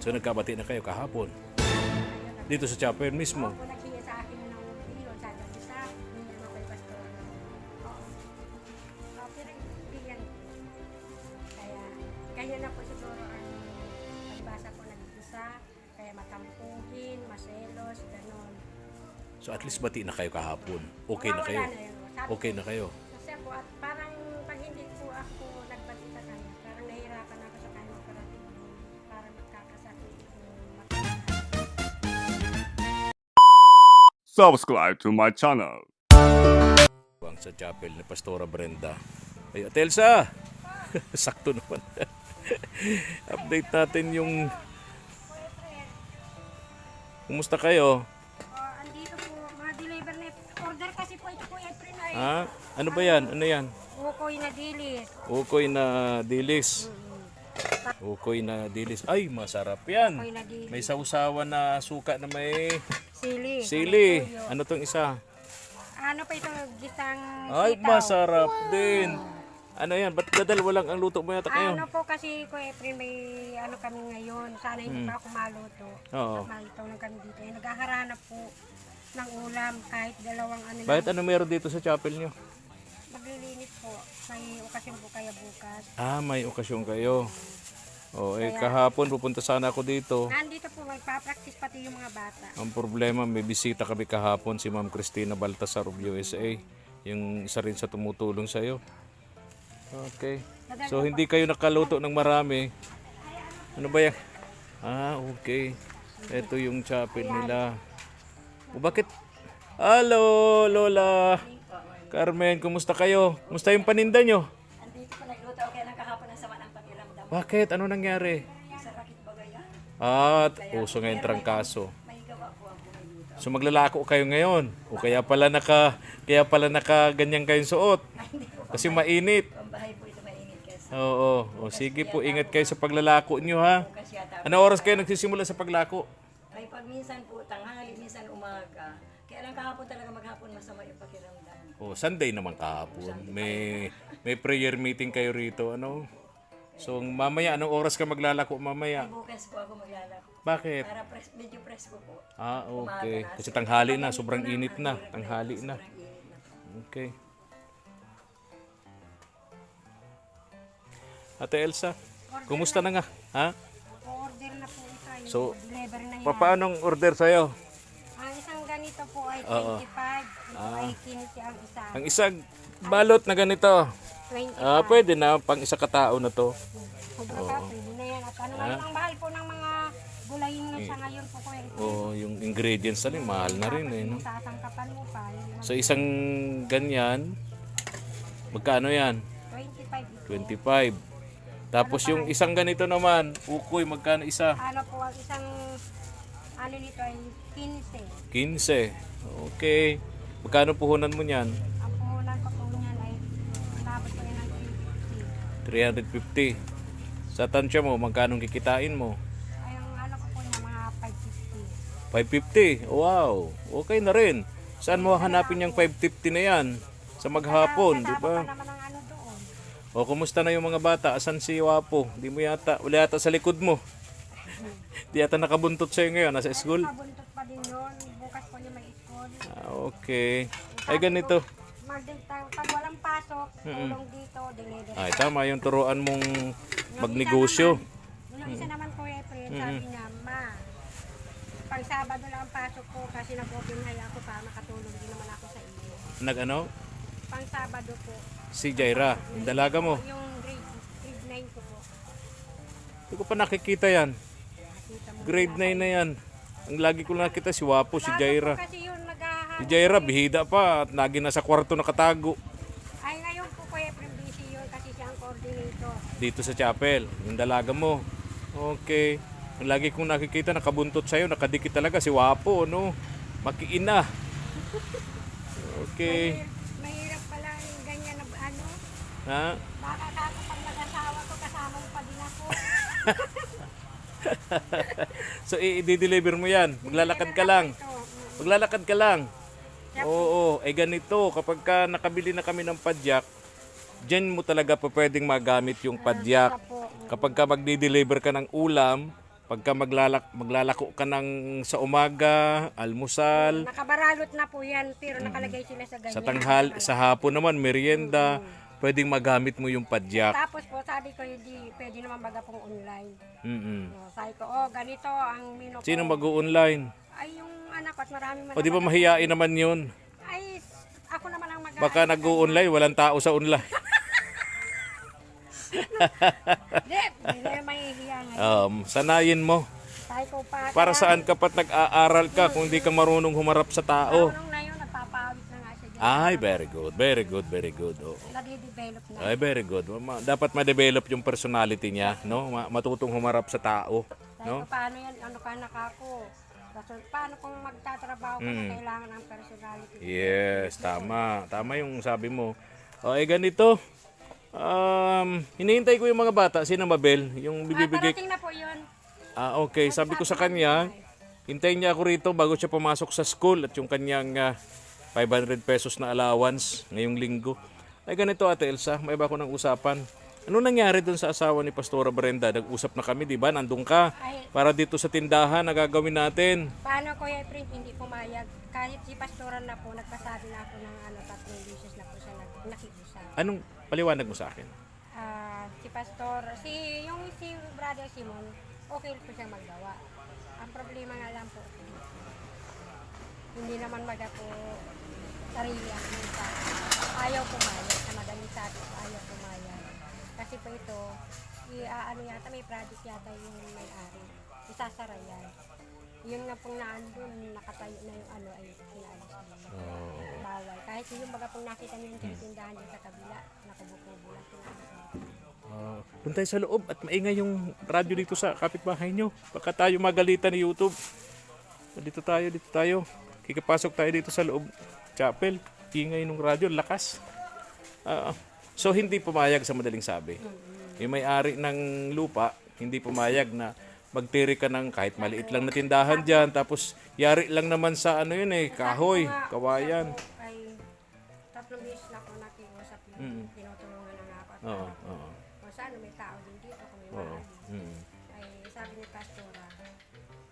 So nagkabati na kayo kahapon. Dito sa chapel mismo. Opo, naghiya sa akin ng pilon, sabi ko sa hindi naman kay pastor. Oo. Pero bigyan. Kaya na po siguro ang pagbasa ko nag-isa, kaya matampuhin, maselos, gano'n. So at least bati na kayo kahapon. Okay na kayo. Wala na yun. Sabi Okay na kayo. Kasi po, at parang pag hindi po ako nagbati sa kanya, parang nahihirapan ako sa kanya magparating parang magkakasakit. Subscribe to my channel. Sa chapel ni Pastora Brenda. Ay, Atelsa! Sakto naman. Update natin yung... Kumusta kayo? Andito po, mga deliver na order kasi po ito po April ay Ha? Ano ba yan? Ano yan? ukoy na dilis. Ukoy na dilis. Ukoy na dilis. Ay, masarap yan. Ukoy na dilis. May sausawan na suka na may Sili. sili. Tuyo. Ano tong isa? Ano pa ito, gisang Ay, sitaw. masarap din. Ano yan? Ba't dadalwa lang ang luto mo yata ngayon? Ano po kasi ko April may ano kami ngayon. Sana hindi pa ako maluto. Oo. Malito lang kami dito. Eh, naghahanap po ng ulam kahit dalawang ano Bakit lang. ano meron dito sa chapel nyo? Maglilinis po. May okasyon po kaya bukas. Ah, may okasyon kayo. Oh, kahapon pupunta sana ako dito. Nandito po magpa-practice pati yung mga bata. Ang problema, may bisita kami kahapon si Ma'am Cristina Baltasar of USA. Yung isa rin sa tumutulong sa'yo. Okay. So, hindi kayo nakaluto ng marami. Ano ba yan? Ah, okay. Ito yung chapel nila. O bakit? Hello, Lola. Carmen, kumusta kayo? Kumusta yung paninda nyo? Andito po nagluto ako kaya ng kahapon ng sama ng pakiramdam. Bakit? Ano nangyari? Sa rakit bagaya, At puso ngayon trangkaso. may gawa po ako may luto. So maglalako kayo ngayon. O kaya pala naka ganyan kayong suot. Kasi mainit. Ang bahay po ito mainit kasi. Oo. O sige po, ingat kayo sa paglalako nyo ha. Kasi yata, Ano oras kayo nagsisimula sa paglako? ay pag minsan po tanghali, minsan umaga. Kaya lang kahapon talaga maghapon masama yung pakiramdam. O Sunday naman kahapon. May prayer meeting kayo rito. Ano? So mamaya, anong oras ka maglalako mamaya? Bukas po ako maglalako. Bakit? Para medyo presko po. Ah, okay. Kasi tanghali na. Sobrang init na. Tanghali na. Okay. Ate Elsa, kumusta na nga? Ha? Order na po ito. Yung So, deliver na yan. paanong order sa'yo? Ang isang ganito po ay 25. Ito ay 15 ang isa. Ang isang balot na ganito. 20. Ah, pwede na. Pang isa katao na to. Sobra pa, pwede na yan. At ano ngayon ang mahal po ng mga gulayin nga sa ngayon po ko. O, yung ingredients na rin, mahal na rin eh. No? Sasangkapan mo pa. So, isang ganyan, magkano yan? 25 ito. 25. Tapos yung isang ganito naman, ukoy, magkano isa? Ano po ang isang ano nito ay 15. 15. Okay. Magkano puhunan mo niyan? Ang puhunan ko po niyan ay nabot ko yan ng 350. Sa tansya mo, magkano kikitain mo? 350. Ay ang ano ko po niya mga 550. 550. Wow. Okay na rin. Saan mo hanapin yung 550 na yan? Sa maghapon, di ba? Pa naman ang ano doon. O, kumusta na yung mga bata? Asan si Wapo? Di mo yata, wala yata sa likod mo. Di yata nakabuntot sa'yo ngayon, nasa school? Mabuntot pa din yun. Bukas po niya may school. Ah, okay. Ay, ganito. Pag walang pasok, tulong dito, deliver. Ay, tama yung turuan mong magnegosyo. Yung isa naman ko April, sabi niya, ma, pag Sabado lang ang pasok ko kasi nag-open high ako para makatulong din naman ako sa iyo. Nag-ano? Pang Sabado po, Si Jaira, yung dalaga mo. yung grade 9 ko po. Hindi ko pa nakikita yan. Nakita mo. Grade 9 na yan. Ang lagi ko nakita si Wapo, si Jaira. Kasi yun Si Jaira, bihida pa at lagi nasa kwarto nakatago. Ay ngayon po ko April busy yun kasi siya ang coordinator. Dito sa chapel, yung dalaga mo. Okay. Ang lagi kong nakikita, nakabuntot sa'yo, nakadikit talaga si Wapo, no? Makiina. Okay. Mahirap pala yung ganyan na ano. Ha? Baka ako pag nag-asawa ko, kasama mo pa din ako. So, i-deliver mo yan. Maglalakad ka lang. Maglalakad ka lang. Oo, ay ganito. Kapag ka nakabili na kami ng padyak, dyan mo talaga pa pwedeng magamit yung padyak. Kapag ka magdi-deliver ka ng ulam, Pagka maglalako ka ng sa umaga, almusal, Nakabaralot na po yan, pero nakalagay sila sa ganyan. sa tanghal, sa hapon naman, merienda, pwedeng magamit mo yung padyak. Tapos po, sabi ko, hindi pwede naman baga pong online. Mm-mm. No, sabi ko, oh, ganito ang menu ko. Sino mag-online? Ay, yung anak ko at maraming O di ba mahiyain naman yun? Ay, ako naman ang Baka nag-online, walang tao sa online. Hindi na mahihiya ngayon. Sanayin mo. Sabi ko pa. Para saan ka pat nag-aaral ka kung hindi ka marunong humarap sa tao? Nung na yun, nagpapawit na nga siya dyan. Ay, very good, very good, very good. Oo. Nadidevelop na. Ay, very good. Dapat ma-develop yung personality niya, no? Matutong humarap sa tao, Sabi no? ko, paano yan? Ano ka anak ako? Kasi paano kung magtatrabaho ka na kailangan ng personality? Yes, tama. Tama yung sabi mo. O, ganito. Hinihintay ko yung mga bata. Sino Mabel? Yung bibibigay. Parating na po yun. Okay. Sabi ko sa kanya, hintayin niya ako rito bago siya pumasok sa school at yung kanyang 500 pesos na allowance ngayong linggo. Ay ganito Ate Elsa, may iba ko ng usapan. Ano nangyari dun sa asawa ni Pastora Brenda? Nag-usap na kami, di ba? Nandun ka. Ay, Para dito sa tindahan na gagawin natin. paano Kuya Efren hindi pumayag? Kahit si Pastoran na po, nagpasabi na ako ng 3 beses na po siya nakiusap. Anong paliwanag mo sa akin? Si Pastor, si Brother Simon, okay po siyang magawa. Ang problema nga lang po, hindi naman maga po sarili ang minta. Ayaw pumayag, sa madaling sabi ko, ayaw pumayag. Kasi po ito, ano yata, may project yata yung may-ari. Isasara yan. Yun nga pong naandun, nakatayo na yung ay inaalis na. Bawal. Kahit yung baga pong nakita niyo yung tinitindahan din sa kabila, nakubukubo lang. Doon tayo sa loob at maingay yung radyo dito sa kapitbahay nyo. Baka tayo magalitan ni YouTube. Dito tayo. Kikipasok tayo dito sa loob. Chapel. Ingay ng radyo, lakas. So hindi pumayag sa madaling sabi. Yung may-ari ng lupa, hindi pumayag na magtiri ka ng kahit maliit lang na tindahan dyan. Tapos yari lang naman sa kahoy, kawayan. Ay, 3 beses na ako nakiusap yung tinutulungan na nga ako. At Oo. kung saan may tao din dito, kung may maaari. Ay, sabi ni Pastora,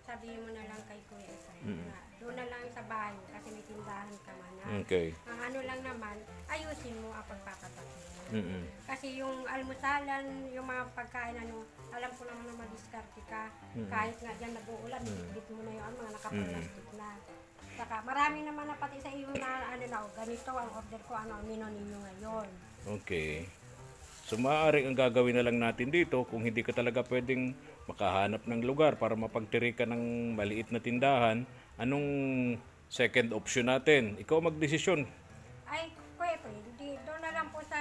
sabihin mo na lang kay Kuya Efren na doon na lang sa bahay mo kasi may tindahan ka man. Okay. Ang ano lang naman, ayusin mo ang pagpapatakbo. Mm-mm. Kasi yung almusalan, yung mga pagkain, alam ko naman na madiskarte ka. Kahit nga dyan nag-uulan, bit mo na yung mga nakapalastik na. Saka marami naman na pati sa iyo na ganito ang order ko, ang menu ninyo ngayon. Okay. So maaari ang gagawin na lang natin dito kung hindi ka talaga pwedeng makahanap ng lugar para mapagtiri ka ng maliit na tindahan. Anong second option natin? Ikaw magdesisyon. Ay, Kuya Efren, doon na lang po sa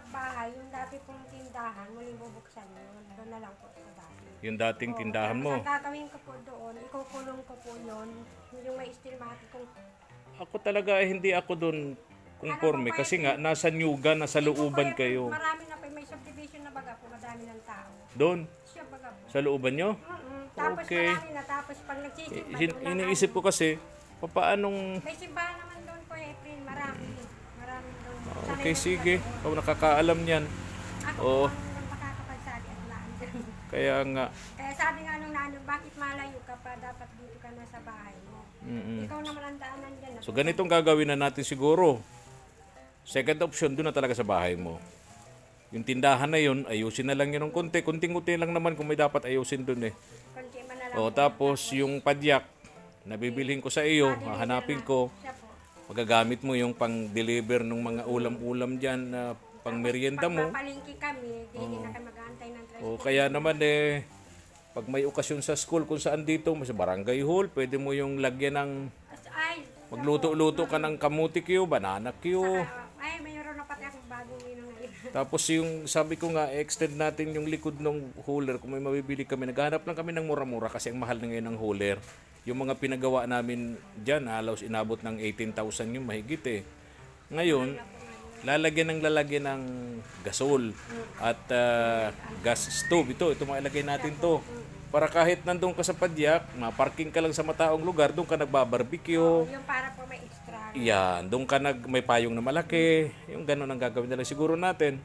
bahay, yung dati pong tindahan, muling bubuksan yun. Doon na lang po sa bahay. Yung dating tindahan mo. Ang gagawin ko po doon, ikukulong ko po yun, yung may estimate kung Ako talaga hindi ako doon conforme kasi nga nasa Nyuga, nasa looban kayo. marami na po, may subdivision na baga po, madami ng tao. Doon Siya baga po. sa looban nyo. Tapos Okay. marami na, tapos pag nagsisimba, doon na Iniisip ko kasi papaanong may simbahan naman doon po, Efren, marami doon. okay sige, ikaw nakakaalam niyan. Ako Oo. po ang makakapagsabi at naandun. Kaya nga Kaya sabi nga nung naandun, bakit malayo ka pa, dapat dito ka na sa bahay mo. Ikaw naman ang daanan dyan. so ganitong gagawin na natin siguro. Second option doon na talaga sa bahay mo. Yung tindahan na yun, ayusin na lang yun ng konti. Kunting-kunti lang naman kung may dapat ayusin doon Konti man na lang. O tapos yung padyak, nabibilhin ko sa iyo, hahanapin ko. Siya po. Magagamit mo yung pang-deliver ng mga ulam-ulam dyan na pang-merienda mo. Papalingki kami, hindi na kami mag-aantay ng tres. O kaya naman pag may okasyon sa school, kung saan dito, sa barangay hall, pwede mo yung lagyan ng, Ay, magluto-luto ka ng kamuti Q, banana Q. ay, mayroon na pati akong bagong menu ngayon. Tapos yung, sabi ko nga, extend natin yung likod ng hauler kung may mabibili kami. Naghanap lang kami ng mura-mura kasi ang mahal na ngayon ng hauler. Yung mga pinagawa namin dyan, halos inabot ng 18,000 yung mahigit Ngayon, lalagyan ng gasol at gas stove. Ito mailagay natin to. Para kahit nandun ka sa padyak, maparking ka lang sa mataong lugar, doon ka nagbabarbecue. Yung para po may extra. Yan, doon ka may payong na malaki. Yung ganun ang gagawin na lang siguro natin.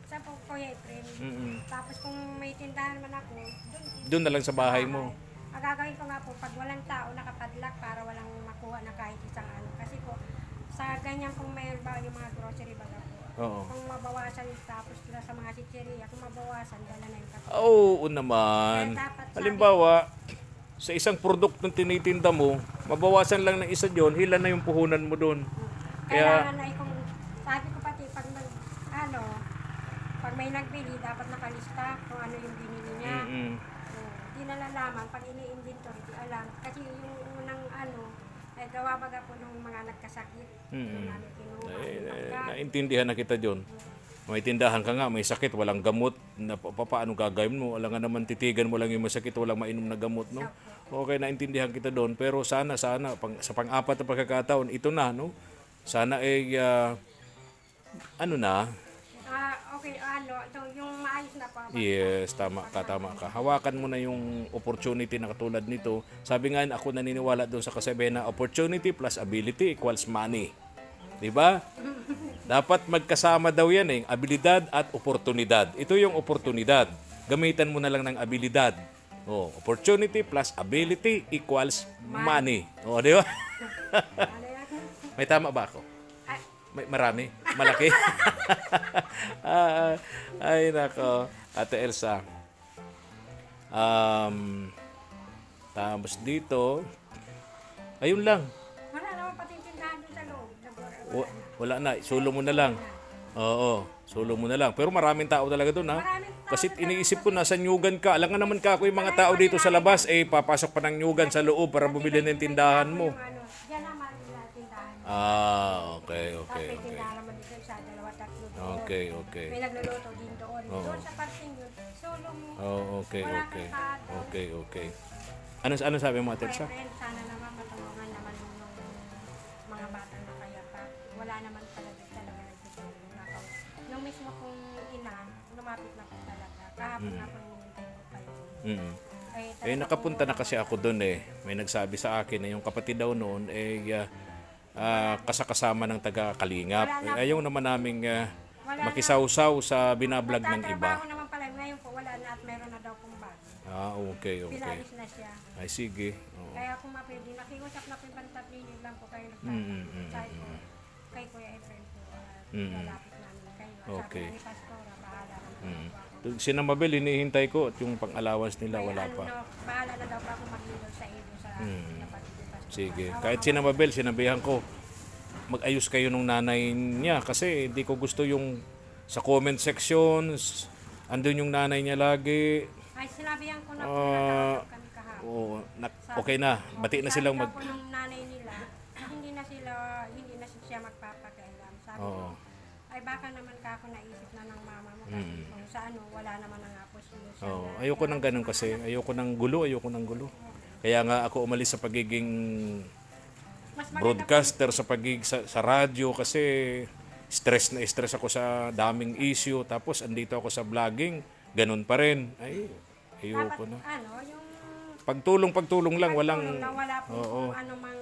Sa po, Kuya Efren, Mm-mm. Tapos kung may tindahan man ako, Doon na lang sa bahay mo. Ang gagawin ko nga po, pag walang tao, nakapadlock para walang makuha na kahit isang ano. Kasi po, sa ganyan kung may ba yung mga grocery baga po, Oo. kung mabawasan tapos sila sa mga chicheria, kung mabawasan, dala na yung kapatid. Oo naman. Kaya dapat sabi- Halimbawa, sa isang produktong tinitinda mo, mabawasan lang ng isa doon, ilan na yung puhunan mo doon. Kaya, Kailangan ay kung, sabi ko pati, pag ano, pag may nagbili, dapat nakalista kung ano yung binili niya. mm Di nalalaman, pag ini-inventory, di alam. Kasi yung unang ano, ay gawa baga po ng mga nagkasakit. Yung namin kinuha, yung pagkain. naintindihan na kita doon. May tindahan ka nga, may sakit, walang gamot, paano gagawin mo? Wala nga naman titigan mo lang yung masakit, walang mainom na gamot, no? Okay, naintindihan kita doon. Pero sana, sa pang-apat na pagkakataon, ito na, no? Sana ay, ano na, Okay, ano, ito, yung maayos na po. yes, tama ka. Hawakan mo na yung opportunity na katulad nito. Sabi nga, ako naniniwala doon sa kasabihan na opportunity plus ability equals money. Di ba? Dapat magkasama daw yan eh, abilidad at oportunidad. Ito yung oportunidad. Gamitan mo na lang ng abilidad. Oh, opportunity plus ability equals money. Oh, di ba? Ano yan? May tama ba ako? Ay, Marami? Malaki? Ay, nako. Ate Elsa. Tapos dito, ayun lang. wala naman pating tindahan doon sa loob. Wala na. Sulo mo na lang. Oo. Sulo mo na lang. Pero maraming tao talaga doon, ha? Maraming tao Kasi iniisip ko, nasa nyugan ka. Alam nga naman ka, ako yung mga tao dito sa labas, papasok pa ng nyugan sa loob para bumili ng tindahan mo. Yung ano, diyan naman nila tindahan. Okay. Tapos may tindahan naman dito sa dalawa, tatlo doon. Okay. May nagluluto din doon. Doon sa parting yun, solo mo. Okay. Wala kang tao. Okay. Ano sabi mo, Ate Elsa? Friend, sana naman matulungan naman yung mga batang nakayapa. Wala naman talaga nagtutulong na ako. Yung mismo kong ina, lumapit na po talaga. Kahapon nga po hinihintay ko kayo. Mm. Ay, Nakapunta na kasi ako doon eh. May nagsabi sa akin na yung kapatid daw noon kasakasama ng taga Kalingap. Ayaw naman naming makisawsaw sa binablog ng iba. Trabaho naman pala. Ngayon po wala na at meron na daw pong bago. Okay. Pinalis na siya. Ay, sige. Oo. Kaya kung mapwede, nakiusap na po yung pantatlinin lang po kayo nagtatapos. Sabi ko, kay Kuya Efren po, lalapit namin kayo. Okay. Sabi ni Pastora, bahala na po ako. Si Mabel, hinihintay ko at yung pang-allowance nila wala Ano, pa. bahala na daw po ako mag-email sa iyo sa napatid ni Pastora. Sige. Kahit si Mabel, sinabihan ko, mag-ayos kayo nung nanay niya kasi hindi ko gusto yung sa comment sections, andun yung nanay niya lagi. Ay, sinabihan ko na po natawag kami kahapon. Okay na. Bati na silang Sabi ko nung nanay nila, hindi na siya magpapakailan. Sabi ko, ay baka naman ka ako naisip na ng mama mo kasi kung sa ano, wala naman ang apos siya. Ayoko ng ganun kasi. Ayoko ng gulo. Kaya nga ako umalis sa pagiging Mas maganda broadcaster sa radyo kasi stress ako sa daming issue. Tapos andito ako sa vlogging, ganun pa rin. Ay, ayoko na. ano, yung Pagtulong lang, walang... na wala po kung ano mang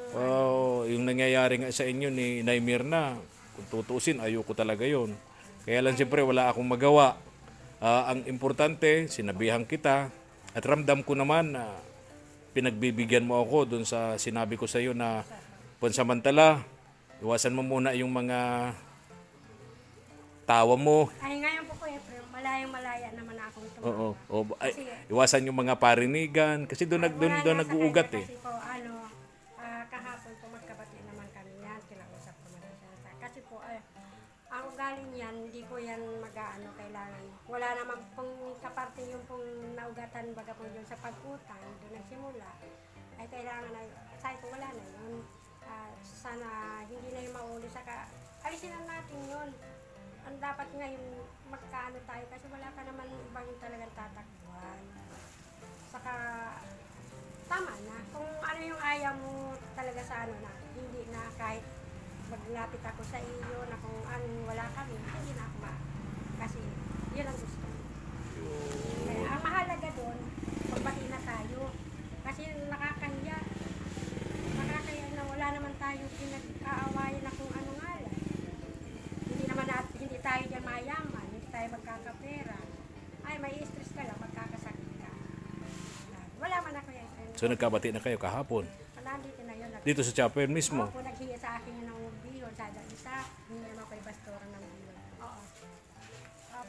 Yung nangyayari nga sa inyo ni Naimir na, kung tutusin, ayoko talaga yon. Kaya lang siyempre wala akong magawa. Ang importante, sinabihan kita at ramdam ko naman na pinagbibigyan mo ako dun sa sinabi ko sa iyo na pansamantala, iwasan mo muna yung mga tawa mo. ay ngayon po ko malayang-malaya naman akong Oo. tumawag. Iwasan yung mga parinigan kasi doon nag-uugat eh. Kasi po, kahapon po magkabati naman kami yan, kinausap ko naman siya. Kasi po, ang ugali niyan, hindi ko yan mag-ano kailangan. Wala naman pong kaparte yung pong naugatan baga po yun sa pag-utang, doon nagsimula. Ay kailangan na, sabi ko wala na yun. Sana hindi na yung mauli. Saka, alisin na natin yun. Ang dapat ngayon magkaano tayo kasi wala ka naman ibang talagang tatakbuhan. Saka tama na. Kung ano yung ayaw mo talaga sa ano na, hindi na kahit maglapit ako sa iyo na kung ano wala kami, hindi na ako kasi yun ang gusto. Kaya ang mahalaga doon, magbati na tayo. Kasi nakakahiya. Nakakahiya na wala naman tayo pinag-aawayan na kung ano nga lang. Hindi tayo dyan mayaman, hindi tayo magkakapera. So nagkabati na kayo kahapon. Nandito na yun. Dito sa chapel mismo. Opo, naghiya sa akin yun ng bihon. Sada isa, hindi naman kay pastora ng bihon. Oo.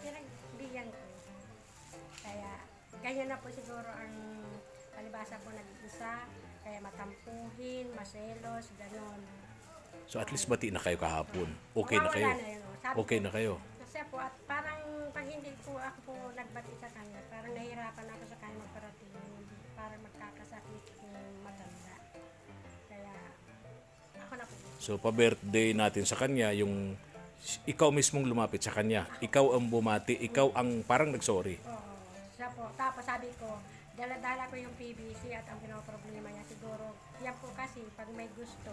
Pinagbigyan ko. Kaya, ganyan na po siguro ang palibasa po nag-isa. Kaya matampuhin, maselos, gano'n. So at least bati na kayo kahapon. Okay na kayo. Wala na yun. Sabi Okay ko, na kayo. kasi po, at parang pag hindi po ako po nagbati sa kanya, parang nahihirapan ako sa kanya magparating. Para magkakasakit yung matanda. Kaya, ako na po. So pa-birthday natin sa kanya, yung ikaw mismong lumapit sa kanya. Ikaw ang bumati, ikaw ang parang nagsorry. Oo, siya po. Tapos sabi ko, dala-dala ko yung PVC at ang pinoproblema niya siguro. Yan po kasi, pag may gusto,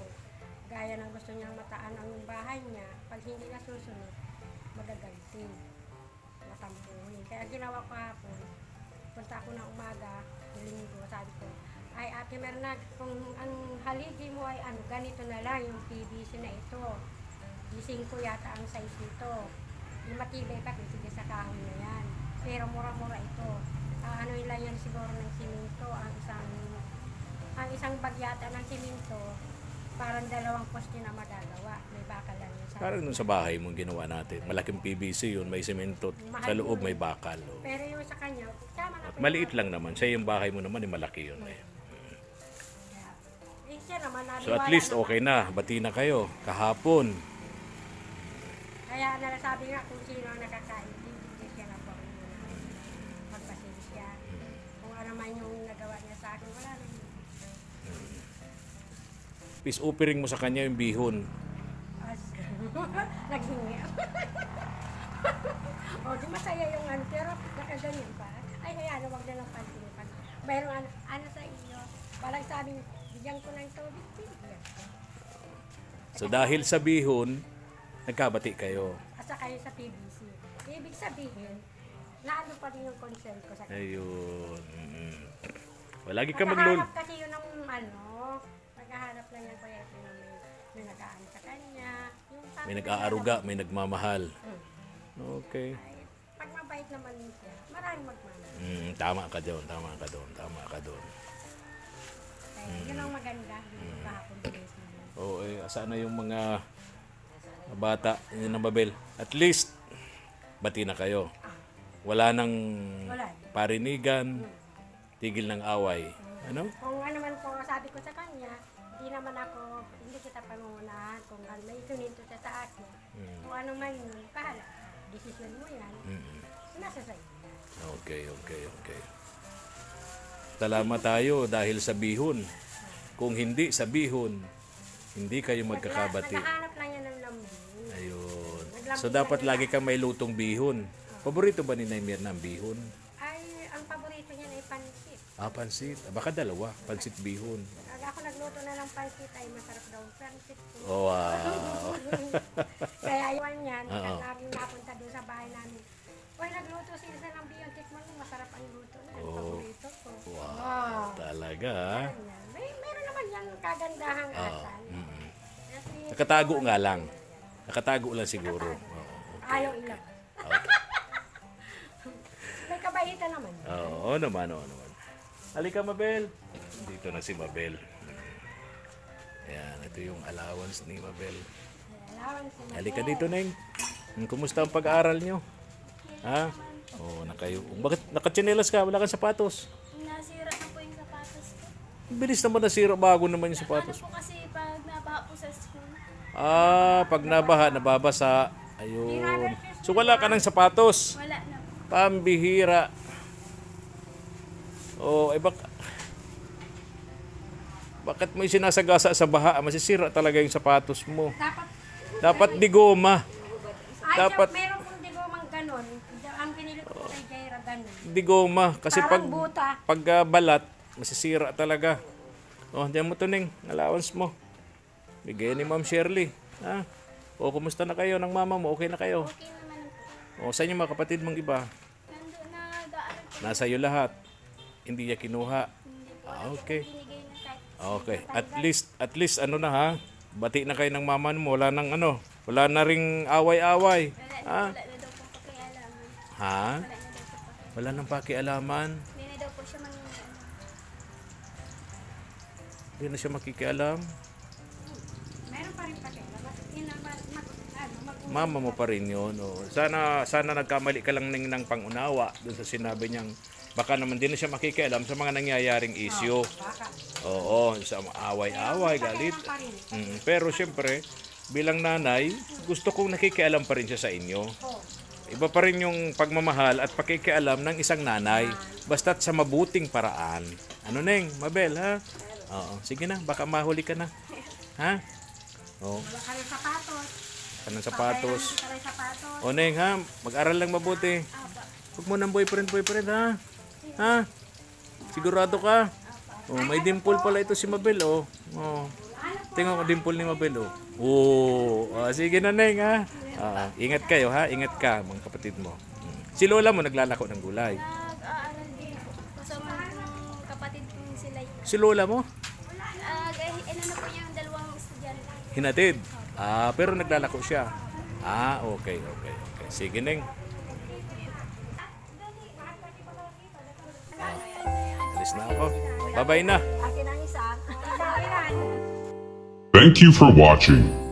gaya ng gusto niyang mataan ang bahay niya, pag hindi na susunod, magaganti. Matampuhin. Kaya ginawa ko hapon, punta ako ng umaga, linggo, sabi ko, ay Ate Merna, kung ang haligi mo ay ano, ganito na lang yung PVC na ito. Gising ko yata ang size nito. Yung matibay pa, sige sa kahoy na yan. Pero mura-mura ito. Ano lang yan siguro ng siminto, ang isang bagyata ng siminto, parang 2 poste na magagawa. May bakal lang yun. Parang dun sa bahay mong ginawa natin. Malaking PVC yun, may semento. Sa loob may bakal. Oh. Pero yung sa kanya, tama na po. Maliit lang naman. Sa yung bahay mo naman, malaki yun. Eh. Siya naman, So at least okay na. Bati na kayo. Kahapon. Kaya nalasabi nga kung sino ang nakakain, hindi siya na po magpasensya. Kung ano man yung nagawa niya sa akin, wala na yun. Peace offering mo sa kanya yung bihon. Naghingi. O, di masaya yung ano, pero nakaganyan pa. Ay, kaya ano, wag na lang pantilipan. Mayroong ano sa inyo, parang sabing, bigyan ko ng tubig, bigyan. So dahil sa bihon, nagkabati kayo. Asa kayo sa PVC. Ibig sabihin, naano pa rin yung concern ko sa kanya. Ayun. Lagi ka maglul. Naghahanap kasi yun ng ano, naghahanap lang yan kuya ito na may nag-aan sa kanya. Yung sabi May na nag-aaruga, may nagmamahal. Okay. ay, pag mabait naman siya, maraming magmamahal. Tama ka doon, tama ka doon, tama ka doon. Kaya yun ang maganda, yung kahapon din sa mga. Oo, sana yung mga bata, yun ang Babel. At least, bati na kayo. Wala nang Wala. parinigan, tigil ng away. Ano? Kung ano man po sabi ko sa kanya, hindi kita pangunahan kung ano, may isuninto siya sa akin. Kung ano man yun, pahala. Desisyon mo yan, nasa sa'yo. Okay. Salamat tayo dahil sa bihon. Kung hindi sa bihon, hindi kayo magkakabati. Naghahanap lang yan ng lambing. Ayun. So dapat lagi kang may lutong bihon. Paborito ba ni Naimir ng bihon? Ay, ang paborito niya ay pansit. Pansit. Baka dalawa. Pansit bihon. Pag ako nagluto na ng pansit, ay masarap daw ang pansit ko. Oh, wow. Kaya yun yan, Oo. namin napunta doon sa bahay namin. Uy, nagluto sila sa ng bihon, tikman mo, masarap ang luto na. Ang paborito ko. Wow. Talaga. Yan. Meron naman yan kagandahang asal. Kasi Nakatago nga lang. Nakatago lang siguro. ayaw ilap. May kabaitan naman. Oo naman. Halika, Mabel. Dito na si Mabel. Ayan, ito yung allowance ni Mabel. Alawan sila. Halika dito, Neng. Kumusta ang pag-aaral nyo? Ha? Oo, bakit nakatsinelas ka? Wala kang sapatos. Nasira na po yung sapatos ko. Bilis naman nasira, bago naman yung Ano sapatos. po kasi pag nabaha po sa school. Pag nabaha, nababasa. Ayun. So wala ka ng sapatos. Wala na. Pambihira. Bakit mo sinasagasa sa baha? Masisira talaga yung sapatos mo. Dapat di goma. Ay, Dapat- meron pong digomang ganon. Ang pinili ko po kay Jaira ganon. Di goma. Kasi Parang buta. pag balat, masisira talaga. Diyan mo to, Neng. Allowance mo. Bigay ni Ma'am Shirley. Ha? Kumusta na kayo ng mama mo? Okay na kayo? Okay naman po. Saan yung mga kapatid mong iba? Nandun na nag-aaral po. Nasa iyo lahat. Hindi niya kinuha. Hindi po. Okay. Binigay na kahit. Okay. At least ano na ha? Bati na kayo ng mama mo. Wala nang wala na ring away-away. Ha? Wala na daw po pakialaman. Ha? Wala na daw po pakialaman. Wala nang pakialaman. Hindi na daw po siya Hindi na siya makikialam. Meron pa rin pakialam. Yun ang Mama mo pa rin yun. Oh. Sana nagkamali ka lang ng pangunawa doon sa sinabi niyang baka naman din na siya makikialam sa mga nangyayaring issue. Oo, sa away-away, galit. Pero siyempre, bilang nanay, gusto kong nakikialam pa rin siya sa inyo. Iba pa rin yung pagmamahal at pakikialam ng isang nanay. Basta't sa mabuting paraan. Ano Neng? Mabel, ha? Oo, sige na, baka mahuli ka na. Ha? Oo. Wala ka rin sapatos. Kanang sapatos. Wala ka rin sapatos. O Neng, ha? Mag-aral lang mabuti. Huwag mo ng boyfriend, ha? Ha? Sigurado ka? Oh, may dimple pala ito si Mabel, oh. Oh. Tingnan ko dimple ni Mabel, oh. Oh, sige na Neng, ha? Ingat kayo, ha? Ingat ka, mga kapatid mo. Si Lola mo naglalako ng gulay. Nag-aaral din po. Kasama ng kapatid ko sila. Si Lola mo? Ano na po yung dalawang estudyante. Hinatid. Pero naglalako siya. Okay. Sige Neng. Alis na ako. Bye-bye na. Akin ang isa. Thank you for watching.